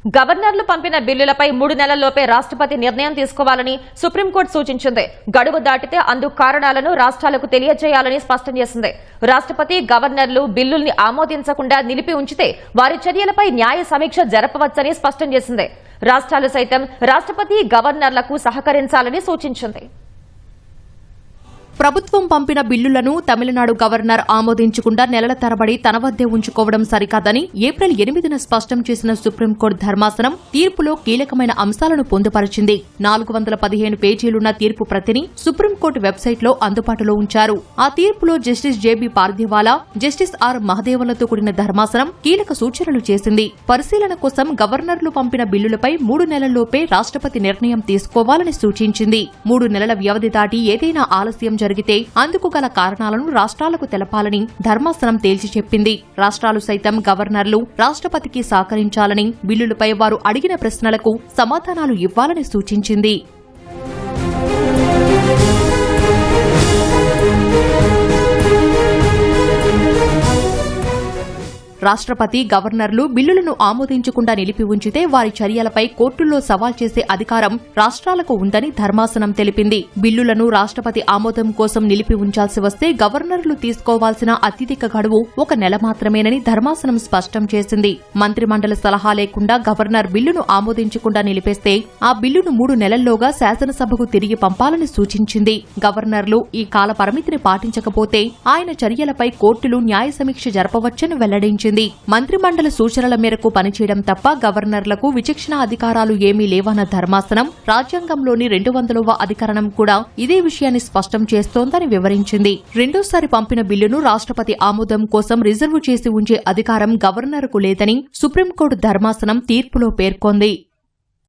గవర్నర్లు పంపిన బిల్లులపై 3 నెలల్లోపే రాష్ట్రపతి నిర్ణయం తీసుకోవాలని సుప్రీంకోర్టు సూచించింది. గడువు దాటితే అందుకు కారణాలను రాష్ట్రాలకు తెలియజేయాలని స్పష్టం చేసింది. రాష్ట్రపతి గవర్నర్లు బిల్లుల్ని ఆమోదించకుండా నిలిపి ఉంచితే వారి చర్యలపై న్యాయ సమీక్ష జరపవచ్చని స్పష్టం చేసింది. రాష్ట్రాలు సైతం రాష్ట్రపతి గవర్నర్లకు సహకరించాలని సూచించింది. ప్రభుత్వం పంపిన బిల్లులను తమిళనాడు గవర్నర్ ఆమోదించకుండా నెలల తరబడి తన వద్దే ఉంచుకోవడం సరికాదని ఏప్రిల్ 8న స్పష్టం చేసిన సుప్రీంకోర్టు ధర్మాసనం తీర్పులో కీలకమైన అంశాలను పొందుపరిచింది. 415 పేజీలున్న తీర్పు ప్రతిని సుప్రీంకోర్టు వెబ్సైట్లో అందుబాటులో ఉంచారు. ఆ తీర్పులో justice JB Pardiwala, justice R మహదేవన్లతో కూడిన ధర్మాసనం కీలక సూచనలు చేసింది. పరిశీలన కోసం గవర్నర్లు పంపిన బిల్లులపై 3 నెలల్లోపే రాష్ట్రపతి నిర్ణయం తీసుకోవాలని సూచించింది. 3 నెలల వ్యవధి దాటి ఏదైనా ఆలస్యం జరిగితే అందుకు గల కారణాలను రాష్ట్రాలకు తెలపాలని ధర్మాసనం తేల్చి చెప్పింది. రాష్ట్రాలు సైతం గవర్నర్లు రాష్ట్రపతికి సహకరించాలని, బిల్లులపై వారు అడిగిన ప్రశ్నలకు సమాధానాలు ఇవ్వాలని సూచించింది. రాష్ట్రపతి గవర్నర్లు బిల్లులను ఆమోదించకుండా నిలిపి ఉంచితే వారి చర్యలపై కోర్టుల్లో సవాల్ చేసే అధికారం రాష్ట్రాలకు ఉందని ధర్మాసనం తెలిపింది. బిల్లులను రాష్ట్రపతి ఆమోదం కోసం నిలిపి ఉంచాల్సి వస్తే గవర్నర్లు తీసుకోవాల్సిన అత్యధిక గడువు 1 నెల మాత్రమేనని ధర్మాసనం స్పష్టం చేసింది. మంత్రిమండలి సలహా లేకుండా గవర్నర్ బిల్లును ఆమోదించకుండా నిలిపేస్తే ఆ బిల్లును 3 నెలల్లోగా శాసనసభకు తిరిగి పంపాలని సూచించింది. గవర్నర్లు ఈ కాల పరిమితిని పాటించకపోతే ఆయన చర్యలపై కోర్టులు న్యాయ సమీక్ష జరపవచ్చని వెల్లడించింది. మంత్రిమండలి సూచనల మేరకు పనిచేయడం తప్ప గవర్నర్లకు విచక్షణ అధికారాలు ఏమీ లేవన్న ధర్మాసనం రాజ్యాంగంలోని 200వ అధికరణం కూడా ఇదే విషయాన్ని స్పష్టం చేస్తోందని వివరించింది. రెండోసారి పంపిన బిల్లును రాష్ట్రపతి ఆమోదం కోసం రిజర్వు చేసి ఉంచే అధికారం గవర్నర్కు లేదని సుప్రీంకోర్టు ధర్మాసనం తీర్పులో పేర్కొంది.